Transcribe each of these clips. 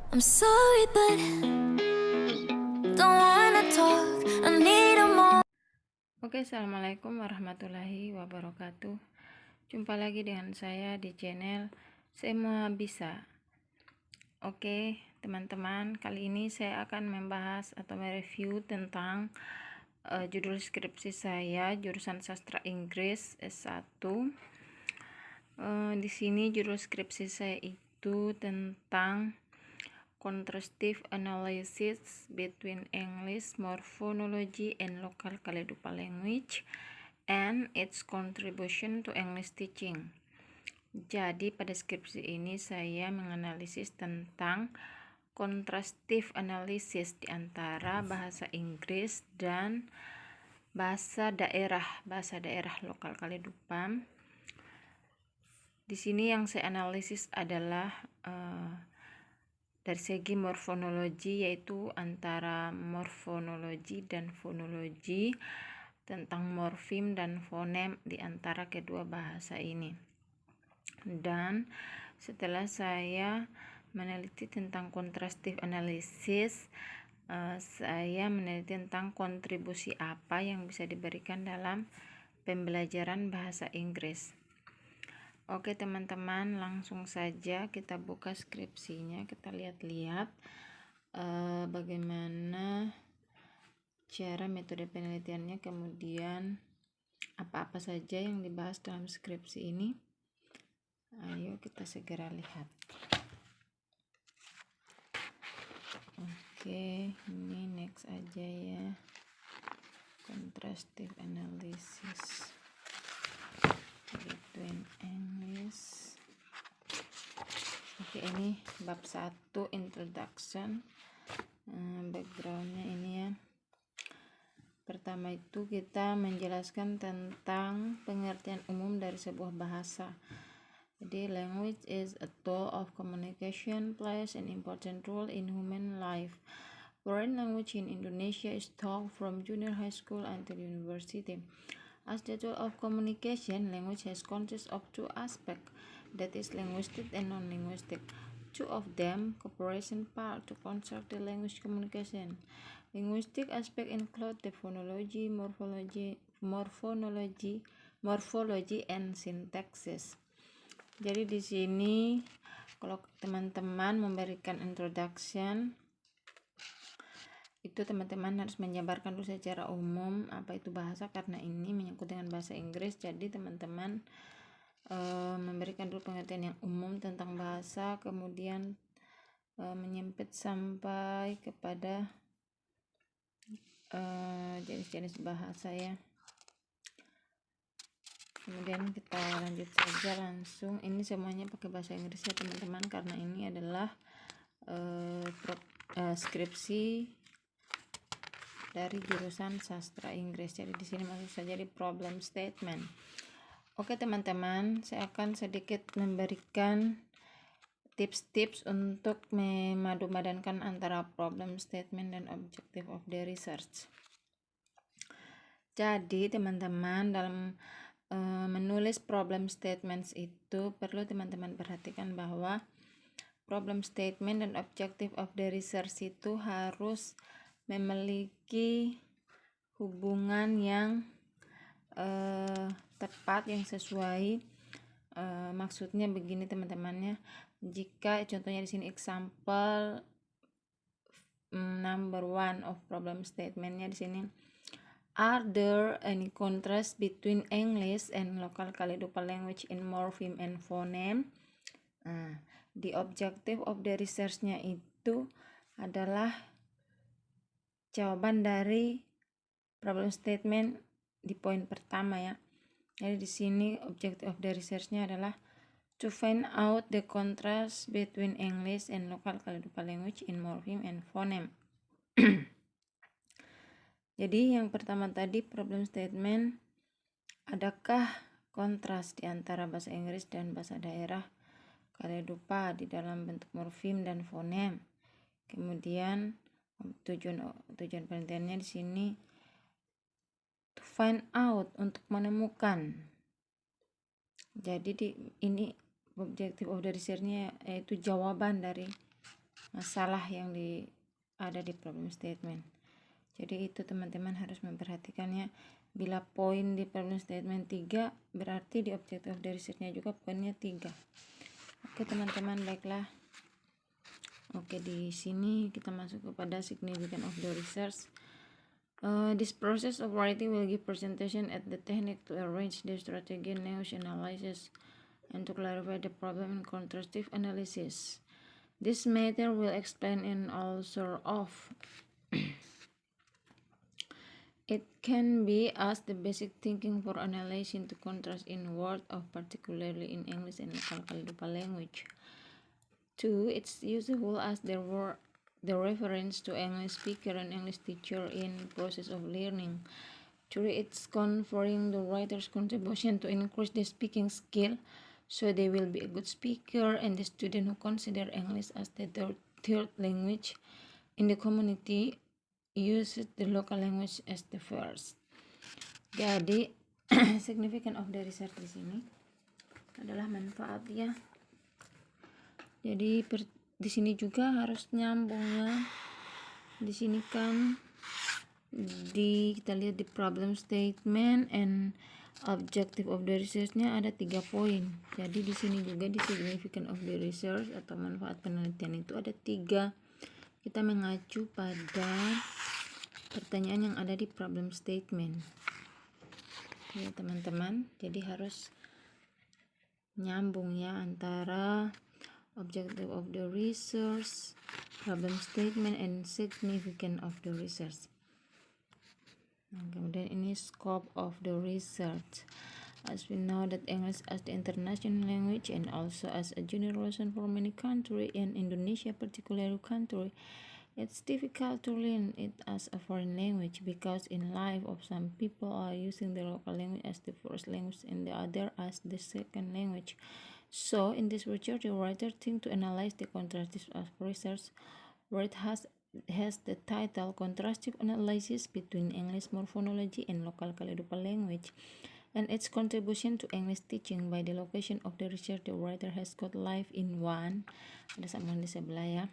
I'm sorry, but don't wanna talk. I need a moment. Oke, assalamualaikum warahmatullahi wabarakatuh. Jumpa lagi dengan saya di channel Semua Bisa. Oke, teman-teman, kali ini saya akan membahas atau mereview tentang judul skripsi saya jurusan sastra Inggris S1. Di sini judul skripsi saya itu tentang contrastive analysis between English morphology and local Kaledupa language and its contribution to English teaching. Jadi pada skripsi ini saya menganalisis tentang contrastive analysis di antara bahasa Inggris dan bahasa daerah lokal Kaledupa. Di sini yang saya analisis adalah dari segi morfonologi, yaitu antara morfonologi dan fonologi, tentang morfem dan fonem di antara kedua bahasa ini. Dan setelah saya meneliti tentang contrastive analysis, saya meneliti tentang kontribusi apa yang bisa diberikan dalam pembelajaran bahasa Inggris. Oke teman-teman, langsung saja kita buka skripsinya, kita lihat-lihat bagaimana cara metode penelitiannya, kemudian apa-apa saja yang dibahas dalam skripsi ini. Ayo kita segera lihat. Oke, ini next aja ya. Contrastive analysis between English. Oke, ini bab 1 introduction. Backgroundnya ini ya. Pertama itu kita menjelaskan tentang pengertian umum dari sebuah bahasa. Jadi language is a tool of communication, plays an important role in human life. Foreign language in Indonesia is taught from junior high school until university. As the tool of communication, language has consists of two aspects, that is linguistic and non-linguistic. Two of them cooperation part to construct the language communication. Linguistic aspect include the phonology, morphology, and syntaxis. Jadi di sini kalau teman-teman memberikan introduction, itu teman-teman harus menjabarkan dulu secara umum apa itu bahasa, karena ini menyangkut dengan bahasa Inggris. Jadi teman-teman memberikan dulu pengertian yang umum tentang bahasa, kemudian menyempit sampai kepada jenis-jenis bahasa ya. Kemudian kita lanjut saja langsung. Ini semuanya pakai bahasa Inggris ya teman-teman, karena ini adalah skripsi dari jurusan sastra Inggris. Jadi di sini masuk saja di problem statement. Oke teman-teman, saya akan sedikit memberikan tips-tips untuk memadu-madankan antara problem statement dan objective of the research. Jadi teman-teman, dalam menulis problem statements itu perlu teman-teman perhatikan bahwa problem statement dan objective of the research itu harus memiliki hubungan yang tepat, yang sesuai. Maksudnya begini teman-temannya, jika contohnya di sini example number 1 of problem statementnya di sini, are there any contrast between English and local Kaledupa language in morpheme and phoneme? The objective of the research-nya itu adalah jawaban dari problem statement di poin pertama ya. Jadi di sini objective of the research-nya adalah to find out the contrast between English and local Kaledupa language in morpheme and phoneme. Jadi yang pertama tadi problem statement, adakah kontras di antara bahasa Inggris dan bahasa daerah Kaledupa di dalam bentuk morfem dan fonem. Kemudian tujuan penelitiannya di sini to find out, untuk menemukan. Jadi ini objective of the research-nya yaitu jawaban dari masalah yang ada di problem statement. Jadi itu teman-teman harus memperhatikannya. Bila poin di problem statement 3, berarti di objective of the research-nya juga poinnya 3. Oke teman-teman, baiklah. Oke, di sini kita masuk kepada significance of the research. This process of writing will give presentation at the technique to arrange the strategy, news analysis, and to clarify the problem in contrastive analysis. This method will explain in all sort of it can be as the basic thinking for analyzing to contrast in word of particularly in English and local Kalidupa language. 2. It's useful as the reference to English speaker and English teacher in process of learning. 3. It's conferring the writer's contribution to increase the speaking skill, so they will be a good speaker, and the student who consider English as the third language in the community uses the local language as the first. Jadi significant of the research di sini adalah manfaatnya. Jadi di sini juga harus nyambungnya. Di sini kan kita lihat di problem statement and objective of the research-nya ada 3 poin. Jadi di sini juga di significant of the research atau manfaat penelitian itu ada 3. Kita mengacu pada pertanyaan yang ada di problem statement. Ya teman-teman, jadi harus nyambung ya antara objective of the research, problem statement, and significance of the research. Nah, kemudian ini scope of the research. As we know that English as the international language and also as a general lesson for many countries, and Indonesia particularly country, it's difficult to learn it as a foreign language because in life of some people are using the local language as the first language and the other as the second language. So in this research, the writer thinks to analyze the contrastive of research, where it has the title Contrastive Analysis between English Morphology and Local Kalidupa Language, and its contribution to English teaching. By the location of the research, the writer has got life in one. Ada sambungan di sebelah ya.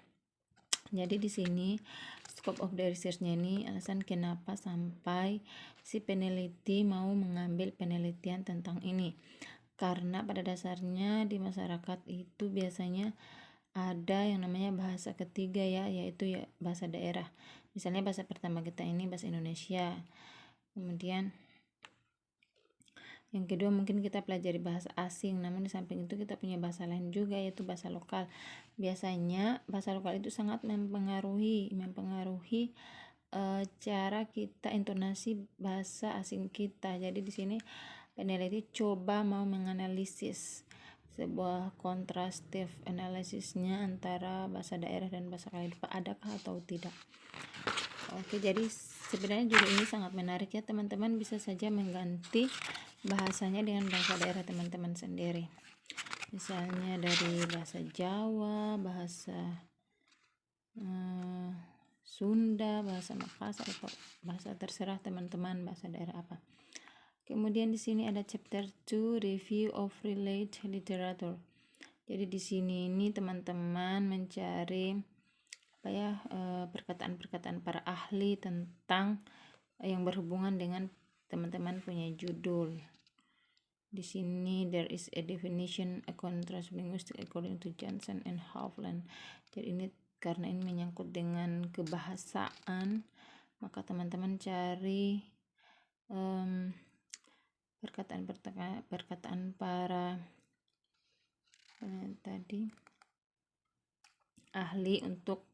Jadi di sini scope of the research-nya ini alasan kenapa sampai si peneliti mau mengambil penelitian tentang ini. Karena pada dasarnya di masyarakat itu biasanya ada yang namanya bahasa ketiga ya, yaitu ya bahasa daerah. Misalnya bahasa pertama kita ini bahasa Indonesia. Kemudian yang kedua mungkin kita pelajari bahasa asing, namun di samping itu kita punya bahasa lain juga yaitu bahasa lokal. Biasanya bahasa lokal itu sangat mempengaruhi cara kita intonasi bahasa asing kita. Jadi di sini peneliti coba mau menganalisis sebuah contrastive analisisnya antara bahasa daerah dan bahasa Kalidupa, adakah atau tidak. Oke, jadi sebenarnya juga ini sangat menarik ya teman-teman, bisa saja mengganti bahasanya dengan bahasa daerah teman-teman sendiri. Misalnya dari bahasa Jawa, bahasa Sunda, bahasa Makassar, atau bahasa terserah teman-teman bahasa daerah apa. Kemudian di sini ada chapter 2 review of related literature. Jadi di sini ini teman-teman mencari perkataan-perkataan para ahli tentang yang berhubungan dengan teman-teman punya judul. Di sini there is a definition a contrast linguistic according to Johnson and Hovland. Jadi ini karena ini menyangkut dengan kebahasaan, maka teman-teman cari perkataan para tadi ahli untuk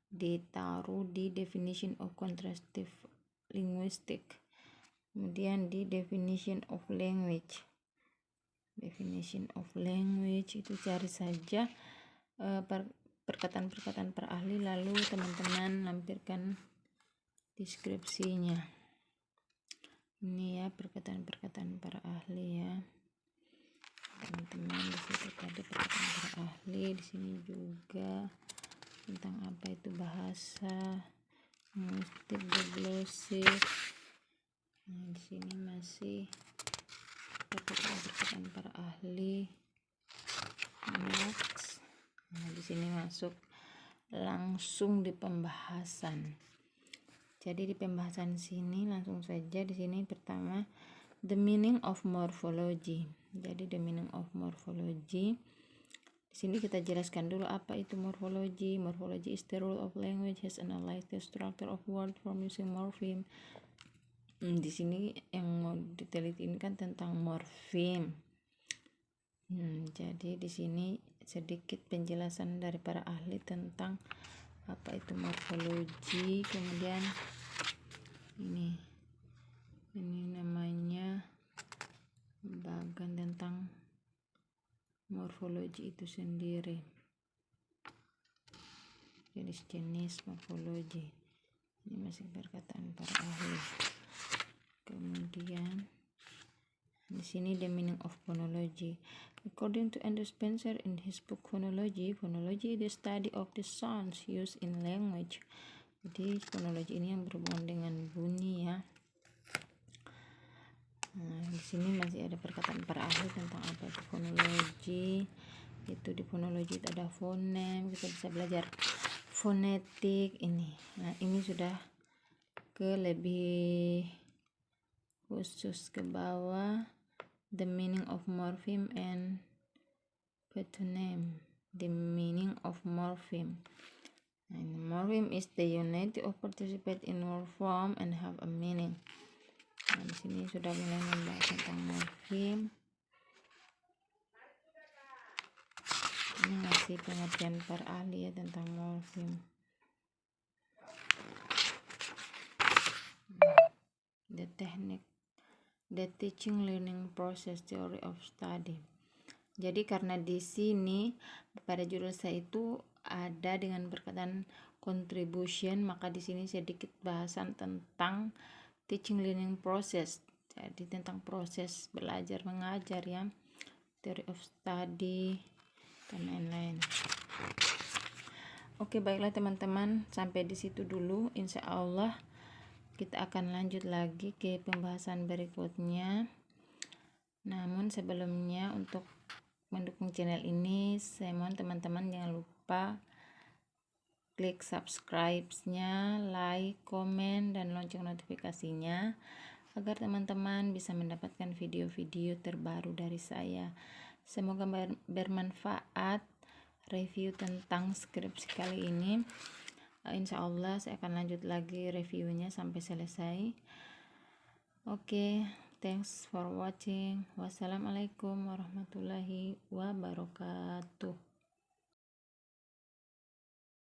ditaruh di definition of contrastive linguistic. Kemudian di definition of language. Definition of language itu cari saja perkataan-perkataan para ahli, lalu teman-teman lampirkan deskripsinya. Ini ya perkataan-perkataan para ahli ya. Teman-teman di situ tadi perkataan para ahli, di sini juga tentang apa itu bahasa, linguistik, glossip. Nah, di sini masih perkataan para ahli. Next. Nah, di sini masuk langsung di pembahasan. Jadi di pembahasan sini langsung saja. Di sini pertama the meaning of morphology. Jadi the meaning of morphology. Di sini kita jelaskan dulu apa itu morphology. Morphology is the rule of language has analyzed the structure of word from using morpheme. Di sini yang mau diteliti ini kan tentang morfem. Jadi di sini sedikit penjelasan dari para ahli tentang apa itu morfologi. Kemudian ini namanya bagian tentang morfologi itu sendiri, jenis-jenis morfologi. Ini masih perkataan para ahli. Kemudian di sini the meaning of phonology. According to Andrew Spencer in his book Phonology, phonology is the study of the sounds used in language. Jadi fonologi ini yang berhubungan dengan bunyi ya. Nah, di sini masih ada perkataan para ahli tentang apa itu fonologi. Itu di fonologi itu ada fonem, kita bisa belajar fonetik ini. Nah, ini sudah ke lebih khusus ke bawah, the meaning of morpheme and pattern. The meaning of morpheme. And morpheme is the unity of participate in word form and have a meaning. Nah, di sini sudah mulai membahas tentang morpheme. Ini masih pengertian para ahli ya tentang morpheme. The technique, the teaching learning process, theory of study. Jadi karena di sini pada judul saya itu ada dengan perkataan contribution, maka di sini sedikit bahasan tentang teaching learning process. Jadi tentang proses belajar mengajar ya, theory of study dan lain-lain. Oke, baiklah teman-teman, sampai di situ dulu. Insya Allah kita akan lanjut lagi ke pembahasan berikutnya. Namun sebelumnya untuk mendukung channel ini, saya mohon teman-teman jangan lupa klik subscribe-nya, like, komen, dan lonceng notifikasinya agar teman-teman bisa mendapatkan video-video terbaru dari saya. Semoga bermanfaat review tentang skripsi kali ini. Insya Allah saya akan lanjut lagi reviewnya sampai selesai. Oke, thanks for watching. Wassalamualaikum warahmatullahi wabarakatuh.